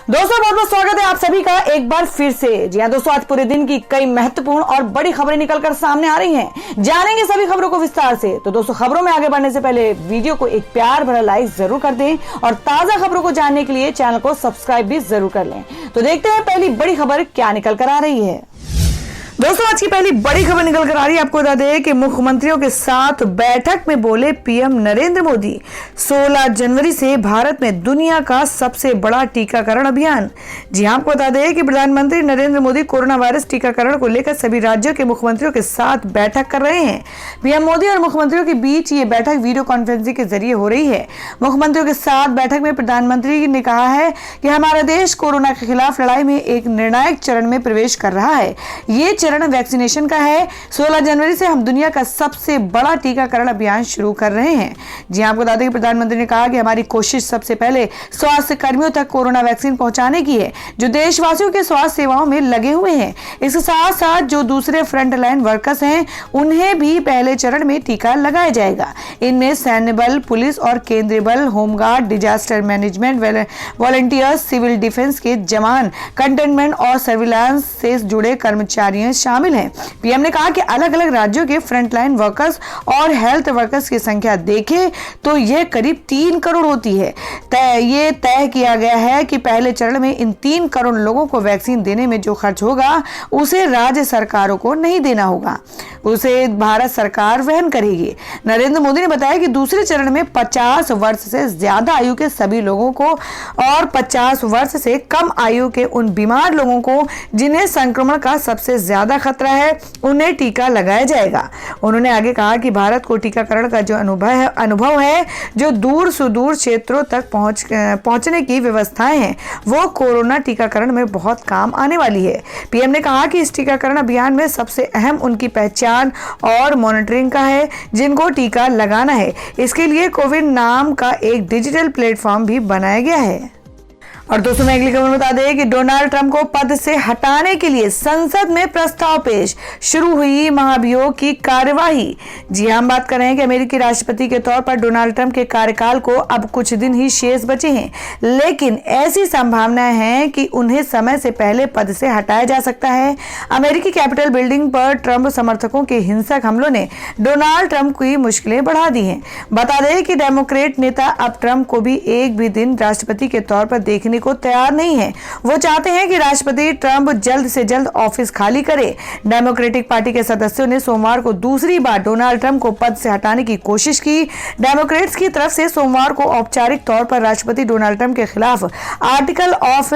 दोस्तों बहुत बहुत स्वागत है आप सभी का एक बार फिर से। जी हाँ दोस्तों, आज पूरे दिन की कई महत्वपूर्ण और बड़ी खबरें निकलकर सामने आ रही हैं। जानेंगे सभी खबरों को विस्तार से। तो दोस्तों खबरों में आगे बढ़ने से पहले वीडियो को एक प्यार भरा लाइक जरूर कर दें और ताजा खबरों को जानने के लिए चैनल को सब्सक्राइब भी जरूर कर लें। तो देखते हैं पहली बड़ी खबर क्या निकल कर आ रही है। दोस्तों आज की पहली बड़ी खबर निकल कर आ रही है। आपको बता दें कि मुख्यमंत्रियों के साथ बैठक में बोले पीएम नरेंद्र मोदी, 16 जनवरी से भारत में दुनिया का सबसे बड़ा टीकाकरण अभियान। जी हां, आपको बता दें कि प्रधानमंत्री नरेंद्र मोदी कोरोना वायरस टीकाकरण को लेकर सभी राज्यों के मुख्यमंत्रियों के साथ बैठक कर रहे हैं। पीएम मोदी और मुख्यमंत्रियों के बीच ये बैठक वीडियो कॉन्फ्रेंसिंग के जरिए हो रही है। मुख्यमंत्रियों के साथ बैठक में प्रधानमंत्री ने कहा है कि हमारा देश कोरोना के खिलाफ लड़ाई में एक निर्णायक चरण में प्रवेश कर रहा है। ये चरण वैक्सीनेशन का है। 16 जनवरी से हम दुनिया का सबसे बड़ा टीकाकरण अभियान शुरू कर रहे हैं। जी आपको बता दें कि प्रधानमंत्री ने कहा कि हमारी कोशिश सबसे पहले स्वास्थ्य कर्मियों तक कोरोना वैक्सीन पहुंचाने की है, जो देशवासियों के स्वास्थ्य सेवाओं में लगे हुए हैं। इसके साथ साथ जो दूसरे फ्रंट लाइन वर्कर्स हैं, उन्हें भी पहले चरण में टीका लगाया जाएगा। इनमें सैन्य बल, पुलिस और केंद्रीय बल, home guard, disaster management volunteers, civil defence के जवान, कंटेनमेंट और सर्विलांस से जुड़े कर्मचारी शामिल हैं। पीएम ने कहा कि अलग अलग राज्यों के फ्रंटलाइन वर्कर्स और हेल्थ वर्कर्स की संख्या देखें तो यह करीब 3 करोड़ होती है। ये तय किया गया है कि पहले चरण में इन 3 करोड़ लोगों को वैक्सीन देने में जो खर्च होगा उसे राज्य सरकारों को नहीं देना होगा, उसे भारत सरकार वहन करेगी। नरेंद्र मोदी ने बताया कि दूसरे चरण में 50 वर्ष से ज्यादा आयु के सभी लोगों को और 50 वर्ष से कम आयु के उन बीमार लोगों को जिन्हें संक्रमण का सबसे ज्यादा खतरा है, उन्हें टीका लगाया जाएगा। उन्होंने आगे कहा कि भारत को टीकाकरण का जो अनुभव है, जो दूर सुदूर क्षेत्रों तक पहुंचने की व्यवस्थाएं हैं, वो कोरोना टीकाकरण में बहुत काम आने वाली है। पीएम ने कहा कि इस टीकाकरण अभियान में सबसे अहम उनकी पहचान और मॉनिटरिंग का है, जिनको टीका लगाना है। इसके लिए कोविन नाम का एक डिजिटल प्लेटफॉर्म भी बनाया गया है। और दोस्तों मैं अगली खबर बता दें कि डोनाल्ड ट्रंप को पद से हटाने के लिए संसद में प्रस्ताव पेश, शुरू हुई महाभियोग की कार्यवाही। जी हम बात कर रहे हैं कि अमेरिकी राष्ट्रपति के तौर पर डोनाल्ड ट्रंप के कार्यकाल को अब कुछ दिन ही शेष बचे हैं, लेकिन ऐसी संभावनाएं हैं कि उन्हें समय से पहले पद से हटाया जा सकता है। अमेरिकी कैपिटल बिल्डिंग पर ट्रंप समर्थकों के हिंसक हमलों ने डोनाल्ड ट्रंप की मुश्किलें बढ़ा दी हैं। बता दें कि डेमोक्रेट नेता अब ट्रंप को भी एक भी दिन राष्ट्रपति के तौर पर देखने को तैयार नहीं है। वो चाहते हैं कि राष्ट्रपति ट्रंप जल्द से जल्द ऑफिस खाली करे। डेमोक्रेटिक पार्टी के सदस्यों ने सोमवार को दूसरी बार डोनाल्ड ट्रंप को पद से हटाने की कोशिश की। डेमोक्रेट्स की तरफ से सोमवार को औपचारिक तौर पर राष्ट्रपति डोनाल्ड ट्रंप के खिलाफ आर्टिकल ऑफ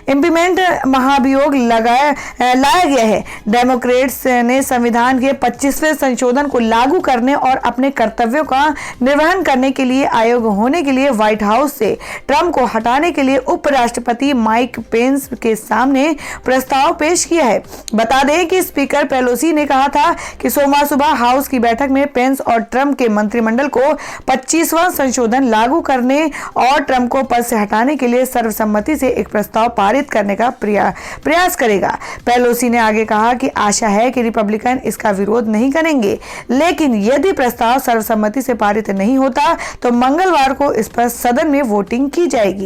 इम्पीचमेंट महाभियोग लाया गया है। डेमोक्रेट्स ने संविधान के 25वें संशोधन को लागू करने और अपने कर्तव्यों का निर्वहन करने के लिए आयोग होने के लिए व्हाइट हाउस से ट्रंप को हटाने के लिए उपराष्ट्रपति माइक पेंस के सामने प्रस्ताव पेश किया है। बता दें कि स्पीकर पेलोसी ने कहा था कि सोमवार सुबह हाउस की बैठक में पेंस और ट्रंप के मंत्रिमंडल को 25वां संशोधन लागू करने और ट्रंप को पद से हटाने के लिए सर्वसम्मति से एक प्रस्ताव पारित करने का प्रयास करेगा। पेलोसी ने आगे कहा कि आशा है कि रिपब्लिकन इसका विरोध नहीं करेंगे, लेकिन यदि प्रस्ताव सर्वसम्मति से पारित नहीं होता तो मंगलवार को इस पर सदन में वोटिंग की जाएगी।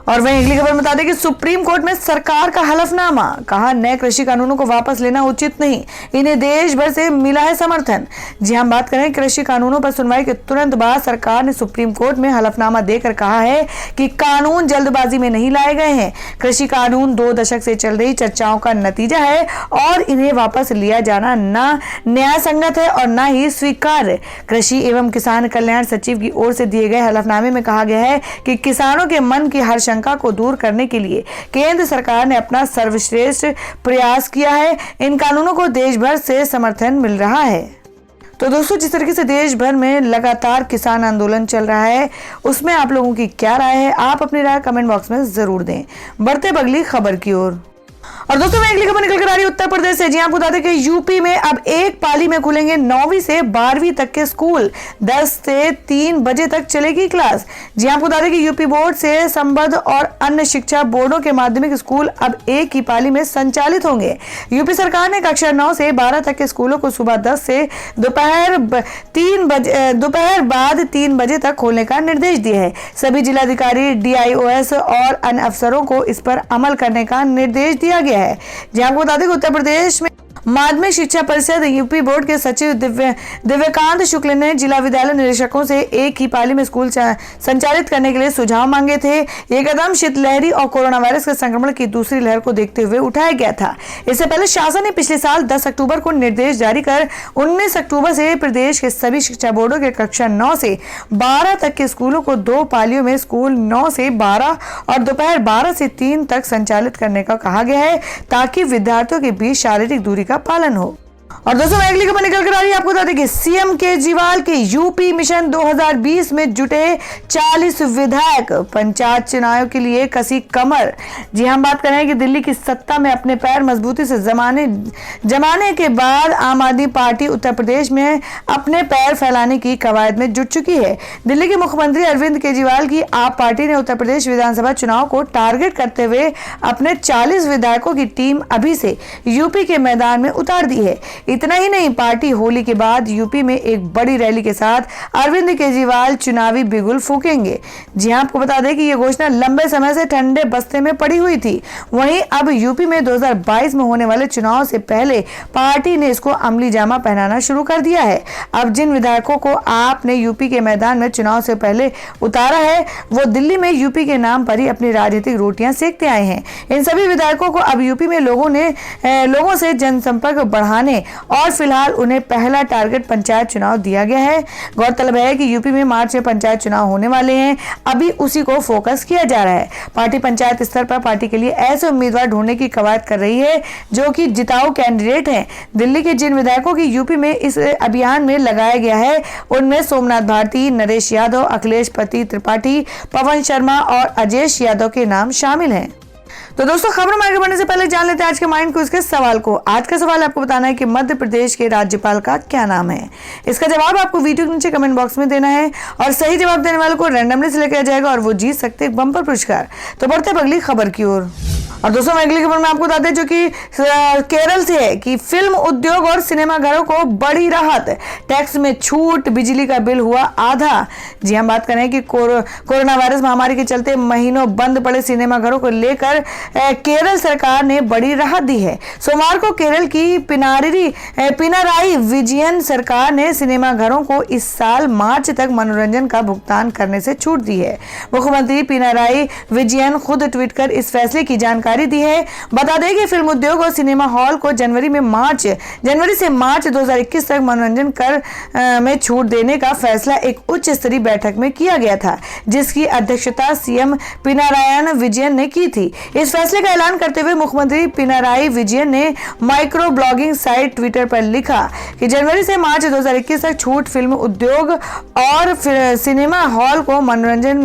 और वहीं अगली खबर बता दें कि सुप्रीम कोर्ट में सरकार का हलफनामा, कहा नए कृषि कानूनों को वापस लेना उचित नहीं, इन्हें देश भर से मिला है समर्थन। जी हम बात करें कृषि कानूनों पर सुनवाई के तुरंत बाद सरकार ने सुप्रीम कोर्ट में हलफनामा देकर कहा है कि कानून जल्दबाजी में नहीं लाए गए हैं। कृषि कानून 2 दशक से चल रही चर्चाओं का नतीजा है और इन्हें वापस लिया जाना न न्याय संगत है और न ही स्वीकार्य। कृषि एवं किसान कल्याण सचिव की ओर से दिए गए हलफनामे में कहा गया है कि किसानों के मन की हर शंका को दूर करने के लिए केंद्र सरकार ने अपना सर्वश्रेष्ठ प्रयास किया है। इन कानूनों को देश भर से समर्थन मिल रहा है। तो दोस्तों जिस तरीके से देश भर में लगातार किसान आंदोलन चल रहा है, उसमें आप लोगों की क्या राय है, आप अपनी राय कमेंट बॉक्स में जरूर दें। बढ़ते अगली खबर की ओर। और दोस्तों मैं अगली खबर निकल कर आ रही है उत्तर प्रदेश से। जी आपको बता दें कि यूपी में अब एक पाली में खुलेंगे 9वीं से 12वीं तक के स्कूल। 10 से 3 बजे तक चलेगी क्लास। जी आपको बता दें कि यूपी बोर्ड से संबद्ध और अन्य शिक्षा बोर्डों के माध्यमिक स्कूल अब एक ही पाली में संचालित होंगे। यूपी सरकार ने कक्षा 9 से 12 तक के स्कूलों को सुबह 10 से दोपहर बाद 3 बजे तक खोलने का निर्देश दिया है। सभी जिलाधिकारी, DIOS और अन्य अफसरों को इस पर अमल करने का निर्देश दिया गया है। जहां आपको बता दें कि उत्तर प्रदेश में माध्यमिक शिक्षा परिषद यूपी बोर्ड के सचिव दिव्यकांत शुक्ल ने जिला विद्यालय निरीक्षकों से एक ही पाली में स्कूल संचालित करने के लिए सुझाव मांगे थे। ये कदम शीतलहरी और कोरोना वायरस के संक्रमण की दूसरी लहर को देखते हुए उठाया गया था। इससे पहले शासन ने पिछले साल 10 अक्टूबर को निर्देश जारी कर 19 अक्टूबर से प्रदेश के सभी शिक्षा बोर्डों के कक्षा 9 से 12 तक के स्कूलों को 2 पालियों में स्कूल 9 से 12 और दोपहर 12 से 3 तक संचालित करने का कहा गया है, ताकि विद्यार्थियों के बीच शारीरिक दूरी का पालन हो। और दोस्तों मैं अगली खबर निकल कर आ रही है। आपको बता दें कि सीएम केजरीवाल के यूपी मिशन 2020 में जुटे 40 विधायक पंचायत चुनाव के लिए कसी कमर। जी हम बात कर रहे हैं कि दिल्ली की सत्ता में अपने पैर मजबूती से जमाने के बाद आम आदमी पार्टी उत्तर प्रदेश में अपने पैर फैलाने की कवायद में जुट चुकी है। दिल्ली के मुख्यमंत्री अरविंद केजरीवाल की आप पार्टी ने उत्तर प्रदेश विधानसभा चुनाव को टारगेट करते हुए अपने 40 विधायकों की टीम अभी से यूपी के मैदान में उतार दी है। इतना ही नहीं, पार्टी होली के बाद यूपी में एक बड़ी रैली के साथ अरविंद केजरीवाल चुनावी बिगुल फूकेंगे। जी हां, आपको बता दें कि यह घोषणा लंबे समय से ठंडे बस्ते में पड़ी हुई थी। वहीं अब यूपी में 2022 में होने वाले चुनाव से पहले पार्टी ने इसको अमली जामा पहनाना शुरू कर दिया है। अब जिन विधायकों को आपने यूपी के मैदान में चुनाव से पहले उतारा है, वो दिल्ली में यूपी के नाम पर ही अपनी राजनीतिक रोटियां सेकते आए हैं। इन सभी विधायकों को अब यूपी में लोगों से जनसंपर्क बढ़ाने और फिलहाल उन्हें पहला टारगेट पंचायत चुनाव दिया गया है। गौरतलब है कि यूपी में मार्च में पंचायत चुनाव होने वाले हैं, अभी उसी को फोकस किया जा रहा है। पार्टी पंचायत स्तर पर पार्टी के लिए ऐसे उम्मीदवार ढूंढने की कवायद कर रही है जो कि जिताऊ कैंडिडेट हैं। दिल्ली के जिन विधायकों की यूपी में इस अभियान में लगाया गया है, उनमें सोमनाथ भारती, नरेश यादव, अखिलेश पति त्रिपाठी, पवन शर्मा और अजयेश यादव के नाम शामिल हैं। तो दोस्तों खबरों में आगे बढ़ने से पहले जान लेते हैं आज के माइंड क्विज के सवाल को। आज का सवाल आपको बताना है कि मध्य प्रदेश के राज्यपाल का क्या नाम है। इसका जवाब आपको वीडियो के नीचे कमेंट बॉक्स में देना है और सही जवाब देने वाले को रैंडमली सिलेक्ट किया जाएगा और वो जीत सकते हैं बम्पर पुरस्कार। तो बढ़ते हैं अगली खबर की ओर। और दोस्तों अगली खबर में आपको बताते हैं जो कि केरल से है कि फिल्म उद्योग और सिनेमाघरों को बड़ी राहत, टैक्स में छूट, बिजली का बिल हुआ आधा। जी हम बात कर रहे हैं कि कोरोना वायरस महामारी के चलते महीनों बंद पड़े सिनेमाघरों को लेकर केरल सरकार ने बड़ी राहत दी है। सोमवार को केरल की पिनाराई विजयन सरकार ने सिनेमाघरों को इस साल मार्च तक मनोरंजन का भुगतान करने से छूट दी है। मुख्यमंत्री पिनाराई विजयन खुद ट्वीट कर इस फैसले की जानकारी दी है। बता दें कि फिल्म उद्योग और सिनेमा हॉल को जनवरी से मार्च 2021 तक मनोरंजन कर में छूट देने का फैसला एक उच्च स्तरीय बैठक में किया गया था, जिसकी अध्यक्षता सीएम पिनारायण विजयन ने की थी। इस फैसले का ऐलान करते हुए मुख्यमंत्री पिनाराई विजयन ने माइक्रो ब्लॉगिंग साइट ट्विटर पर लिखा कि जनवरी से मार्च 2021 तक छूट फिल्म उद्योग और सिनेमा हॉल को मनोरंजन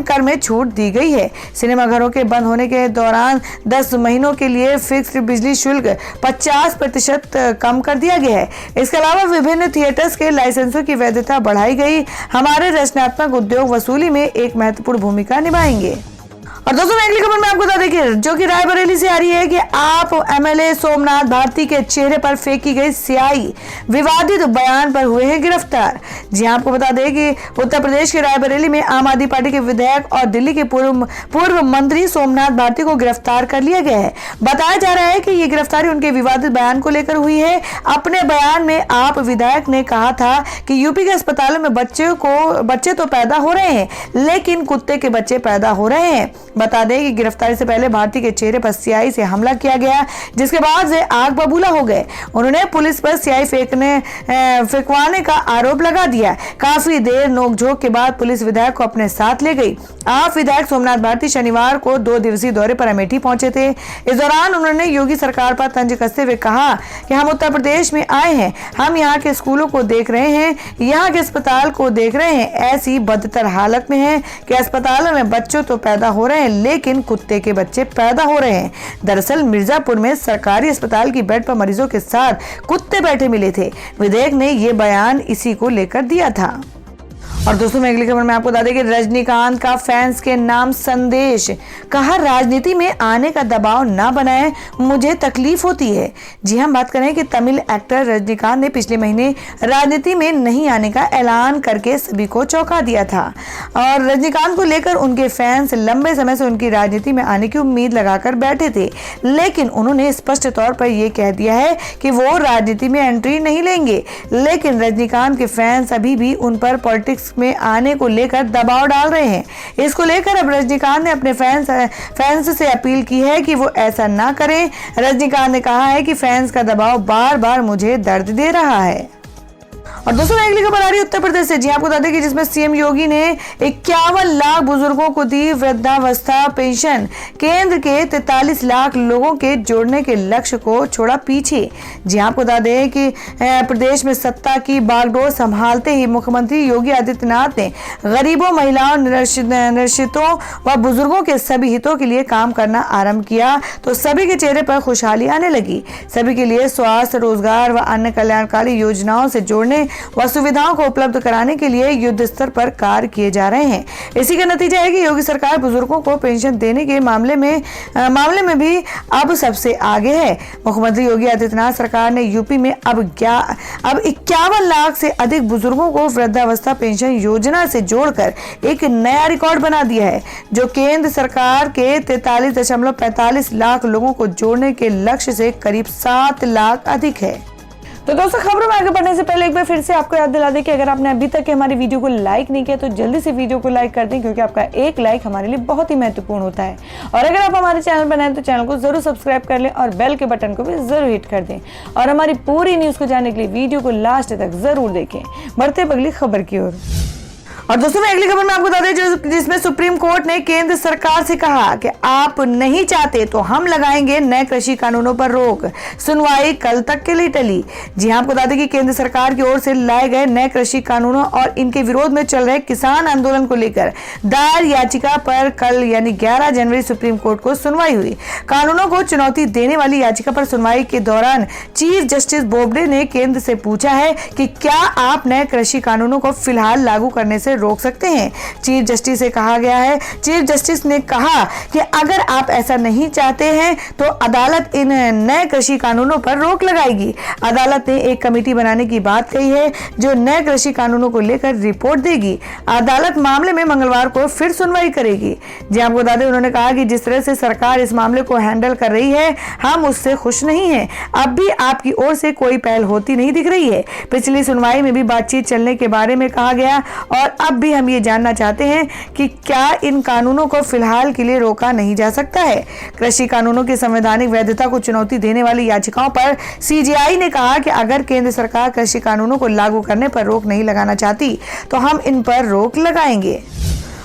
कर में छूट दी गई है। सिनेमाघरों के बंद होने के दौरान 10 महीनों के लिए फिक्स्ड बिजली शुल्क 50% कम कर दिया गया है। इसके अलावा विभिन्न थिएटर्स के लाइसेंसों की वैधता बढ़ाई गई। हमारे रचनात्मक उद्योग वसूली में एक महत्वपूर्ण भूमिका निभाएंगे। और दोस्तों अगली खबर में आपको बता दें कि जो कि रायबरेली से आ रही है कि आप एमएलए सोमनाथ भारती के चेहरे पर फेंकी गई स्याही, विवादित बयान पर हुए हैं गिरफ्तार। जी आपको बता दें कि उत्तर प्रदेश के रायबरेली में आम आदमी पार्टी के विधायक और दिल्ली के पूर्व मंत्री सोमनाथ भारती को गिरफ्तार कर लिया गया है। बताया जा रहा है कि ये गिरफ्तारी उनके विवादित बयान को लेकर हुई है। अपने बयान में आप विधायक ने कहा था कि यूपी के अस्पतालों में बच्चे तो पैदा हो रहे हैं, लेकिन कुत्ते के बच्चे पैदा हो रहे हैं। बता दें कि गिरफ्तारी से पहले भारती के चेहरे पर स्याही से हमला किया गया, जिसके बाद वे आग बबूला हो गए। उन्होंने पुलिस पर स्याही फेंकवाने का आरोप लगा दिया। काफी देर नोकझोंक के बाद पुलिस विधायक को अपने साथ ले गई। आप विधायक सोमनाथ भारती शनिवार को 2 दिवसीय दौरे पर अमेठी पहुंचे थे। इस दौरान उन्होंने योगी सरकार पर तंज कसते हुए कहा कि हम उत्तर प्रदेश में आए हैं, हम यहाँ के स्कूलों को देख रहे हैं, यहाँ के अस्पताल को देख रहे हैं, ऐसी बदतर हालत में है कि अस्पतालों में बच्चों तो पैदा हो रहे हैं, हैं, लेकिन कुत्ते के बच्चे पैदा हो रहे हैं। दरअसल मिर्जापुर में सरकारी अस्पताल की बेड पर मरीजों के साथ कुत्ते बैठे मिले थे। विधायक ने ये बयान इसी को लेकर दिया था। और दोस्तों मैं अगली खबर में आपको बता दें कि रजनीकांत का फैंस के नाम संदेश, कहा राजनीति में आने का दबाव ना बनाएं, मुझे तकलीफ होती है। जी हम बात करें कि तमिल एक्टर रजनीकांत ने पिछले महीने राजनीति में नहीं आने का ऐलान करके सभी को चौंका दिया था और रजनीकांत को लेकर उनके फैंस लंबे समय से उनकी राजनीति में आने की उम्मीद लगाकर बैठे थे, लेकिन उन्होंने स्पष्ट तौर पर यह कह दिया है कि वो राजनीति में एंट्री नहीं लेंगे। लेकिन रजनीकांत के फैंस अभी भी उन पर पॉलिटिक्स में आने को लेकर दबाव डाल रहे हैं। इसको लेकर अब रजनीकांत ने अपने फैंस से अपील की है कि वो ऐसा ना करें। रजनीकांत ने कहा है कि फैंस का दबाव बार बार मुझे दर्द दे रहा है। और दोस्तों अगली खबर आ रही है उत्तर प्रदेश से। जी आपको बता दें कि जिसमें सीएम योगी ने 51 लाख बुजुर्गों को दी वृद्धावस्था पेंशन। केंद्र के 43 लाख लोगों के जोड़ने के लक्ष्य को छोड़ा पीछे। जी आपको बता दें कि प्रदेश में सत्ता की बागडोर संभालते ही मुख्यमंत्री योगी आदित्यनाथ ने गरीबों, महिलाओं, निराश्रितों व बुजुर्गों के सभी हितों के लिए काम करना आरंभ किया तो सभी के चेहरे पर खुशहाली आने लगी। सभी के लिए स्वास्थ्य, रोजगार व अन्य कल्याणकारी योजनाओं से जोड़ने व सुविधाओं को उपलब्ध कराने के लिए युद्ध स्तर पर कार्य किए जा रहे हैं। इसी का नतीजा है कि योगी सरकार बुजुर्गों को पेंशन देने के मामले में भी अब सबसे आगे है। मुख्यमंत्री योगी आदित्यनाथ सरकार ने यूपी में अब 51 लाख से अधिक बुजुर्गों को वृद्धावस्था पेंशन योजना से जोड़कर एक नया रिकॉर्ड बना दिया है, जो केंद्र सरकार के 43.45 लाख लोगों को जोड़ने के लक्ष्य से करीब 7 लाख अधिक है। तो दोस्तों खबरों में आगे बढ़ने से पहले एक बार फिर से आपको याद दिला दें कि अगर आपने अभी तक हमारी वीडियो को लाइक नहीं किया तो जल्दी से वीडियो को लाइक कर दें, क्योंकि आपका एक लाइक हमारे लिए बहुत ही महत्वपूर्ण होता है। और अगर आप हमारे चैनल पर नए हैं तो चैनल को जरूर सब्सक्राइब कर लें और बेल के बटन को भी जरूर हिट कर दें। और हमारी पूरी न्यूज को जानने के लिए वीडियो को लास्ट तक जरूर देखें। बढ़ते अगली खबर की ओर। और दोस्तों मैं अगली खबर में आपको बता दें जिसमें सुप्रीम कोर्ट ने केंद्र सरकार से कहा कि आप नहीं चाहते तो हम लगाएंगे नए कृषि कानूनों पर रोक। सुनवाई कल तक के लिए टली। जी हां आपको बता दें कि केंद्र सरकार की ओर से लाए गए नए कृषि कानूनों और इनके विरोध में चल रहे किसान आंदोलन को लेकर दायर याचिका पर कल यानी 11 जनवरी सुप्रीम कोर्ट को सुनवाई हुई। कानूनों को चुनौती देने वाली याचिका पर सुनवाई के दौरान चीफ जस्टिस बोबडे ने केंद्र से पूछा है कि क्या आप नए कृषि कानूनों को फिलहाल लागू करने से रोक सकते हैं। चीफ जस्टिस से कहा गया है, चीफ जस्टिस ने कहा कि अगर आप ऐसा नहीं चाहते हैं तो अदालत इन नए कृषि कानूनों पर रोक लगाएगी। अदालत ने एक कमेटी बनाने की बात कही है जो नए कृषि कानूनों को लेकर रिपोर्ट देगी। अदालत मामले में मंगलवार को फिर सुनवाई करेगी। जी आपको बता दें उन्होंने कहा कि जिस तरह से सरकार इस मामले को हैंडल कर रही है हम उससे खुश नहीं हैं। अब भी आपकी ओर से कोई पहल होती नहीं दिख रही है। पिछली सुनवाई में भी बातचीत चलने के बारे में कहा गया और अब भी हम ये जानना चाहते हैं कि क्या इन कानूनों को फिलहाल के लिए रोका नहीं जा सकता है। कृषि कानूनों की संवैधानिक वैधता को चुनौती देने वाली याचिकाओं पर सीजेआई ने कहा कि अगर केंद्र सरकार कृषि कानूनों को लागू करने पर रोक नहीं लगाना चाहती तो हम इन पर रोक लगाएंगे।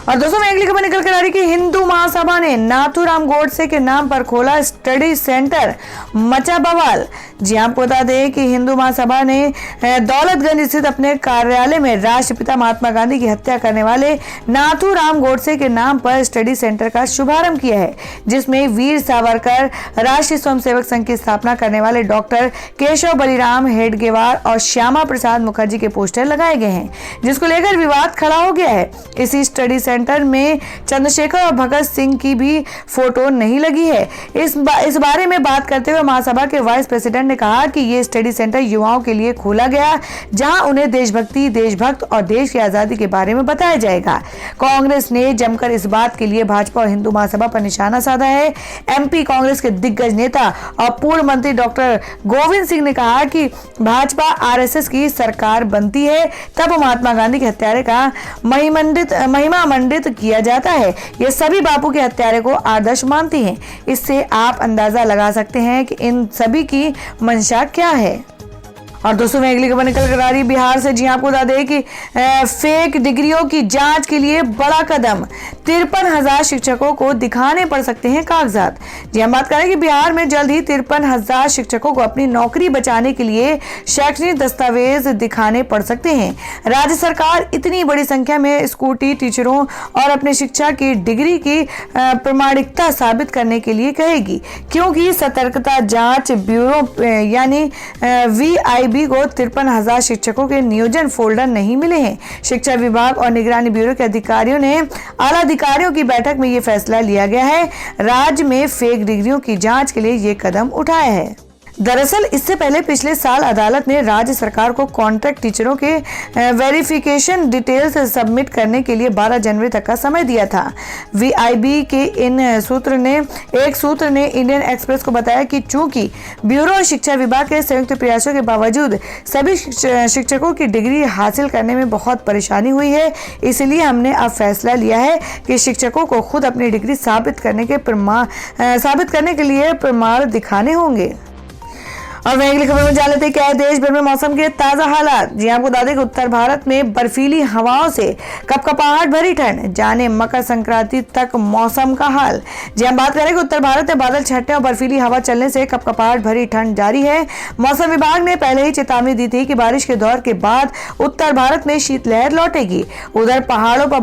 और दोस्तों मैं अगली खबर निकल कर आ रही कि हिंदू महासभा ने नाथूराम गोडसे के नाम पर खोला स्टडी सेंटर, मचा बवाल। जी आपको बता दें कि हिंदू महासभा ने दौलतगंज स्थित अपने कार्यालय में राष्ट्रपिता महात्मा गांधी की हत्या करने वाले नाथूराम गोडसे के नाम पर स्टडी सेंटर का शुभारंभ किया है, जिसमें वीर सावरकर राष्ट्रीय स्वयंसेवक संघ की स्थापना करने वाले डॉक्टर केशव बलिराम हेडगेवार और श्यामा प्रसाद मुखर्जी के पोस्टर लगाए गए हैं, जिसको लेकर विवाद खड़ा हो गया है। इसी स्टडी सेंटर में चंद्रशेखर और भगत सिंह की भी फोटो नहीं लगी है। इस बारे में बात करते हुए महासभा के वाइस प्रेसिडेंट ने कहा कि ये स्टडी सेंटर युवाओं के लिए खोला गया, जहां उन्हें देशभक्ति, देशभक्त और देश की आजादी के बारे में बताया जाएगा। कांग्रेस ने जमकर इस बात के लिए भाजपा और हिंदू महासभा पर निशाना साधा है। एमपी कांग्रेस के दिग्गज नेता और पूर्व मंत्री डॉक्टर गोविंद सिंह ने कहा कि भाजपा आरएसएस की सरकार बनती है तब महात्मा गांधी के हत्यारे का महिमा मंडित किया जाता है। ये सभी बापू के हत्यारे को आदर्श मानती हैं। इससे आप अंदाजा लगा सकते हैं कि इन सभी की मंशा क्या है। और दोस्तों मैं अगली खबर निकल कर आ रही बिहार से। जी आपको बता दें कि फेक डिग्रियों की जांच के लिए बड़ा कदम, 53,000 शिक्षकों को दिखाने पड़ सकते हैं कागजात। जी हम बात करें कि बिहार में जल्द ही 53,000 शिक्षकों को अपनी नौकरी बचाने के लिए शैक्षणिक दस्तावेज दिखाने पड़ सकते हैं। राज्य सरकार इतनी बड़ी संख्या में स्कूटी टीचरों और अपने शिक्षा की डिग्री की प्रामाणिकता साबित करने के लिए कहेगी, क्योंकि सतर्कता जांच ब्यूरो यानी VIB को 53,000 शिक्षकों के नियोजन फोल्डर नहीं मिले हैं। शिक्षा विभाग और निगरानी ब्यूरो के अधिकारियों ने आला अधिकारियों की बैठक में यह फैसला लिया गया है। राज्य में फेक डिग्रियों की जांच के लिए यह कदम उठाया है। दरअसल इससे पहले पिछले साल अदालत ने राज्य सरकार को कॉन्ट्रैक्ट टीचरों के वेरिफिकेशन डिटेल्स सबमिट करने के लिए 12 जनवरी तक का समय दिया था। VIB के एक सूत्र ने इंडियन एक्सप्रेस को बताया कि चूंकि ब्यूरो और शिक्षा विभाग के संयुक्त प्रयासों के बावजूद सभी शिक्षकों की डिग्री हासिल करने में बहुत परेशानी हुई है, इसलिए हमने अब फैसला लिया है कि शिक्षकों को खुद अपनी डिग्री साबित करने के लिए प्रमाण दिखाने होंगे। और वहीं अगली खबर में जान लेते हैं क्या है देश भर में मौसम के ताजा हालात। जी आपको बता दें कि उत्तर भारत में बर्फीली हवाओं से कपकपाहट भरी ठंड, जाने मकर संक्रांति तक मौसम का हाल। जी हम बात करें कि उत्तर भारत में बादल छटने और बर्फीली हवा चलने से कपकपाहट भरी ठंड जारी है। मौसम विभाग ने पहले ही चेतावनी दी थी कि बारिश के दौर के बाद उत्तर भारत में शीतलहर लौटेगी। उधर पहाड़ों पर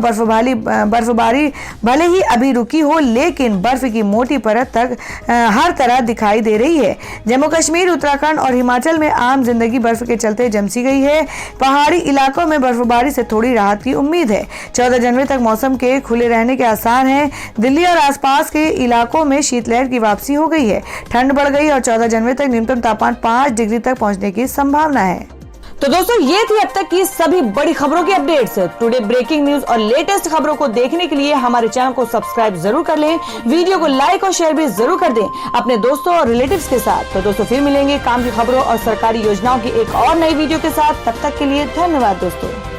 बर्फबारी भले ही अभी रुकी हो, लेकिन बर्फ की मोटी परत तक हर तरह दिखाई दे रही है। जम्मू कश्मीर, उत्तराखंड और हिमाचल में आम जिंदगी बर्फ के चलते जमसी गई है। पहाड़ी इलाकों में बर्फबारी से थोड़ी राहत की उम्मीद है। 14 जनवरी तक मौसम के खुले रहने के आसार हैं। दिल्ली और आसपास के इलाकों में शीतलहर की वापसी हो गई है। ठंड बढ़ गई और 14 जनवरी तक न्यूनतम तापमान 5 डिग्री तक पहुंचने की संभावना है। तो दोस्तों ये थी अब तक की सभी बड़ी खबरों की अपडेट्स। टुडे ब्रेकिंग न्यूज और लेटेस्ट खबरों को देखने के लिए हमारे चैनल को सब्सक्राइब जरूर कर लें, वीडियो को लाइक और शेयर भी जरूर कर दें अपने दोस्तों और रिलेटिव्स के साथ। तो दोस्तों फिर मिलेंगे काम की खबरों और सरकारी योजनाओं की एक और नई वीडियो के साथ। तब तक के लिए धन्यवाद दोस्तों।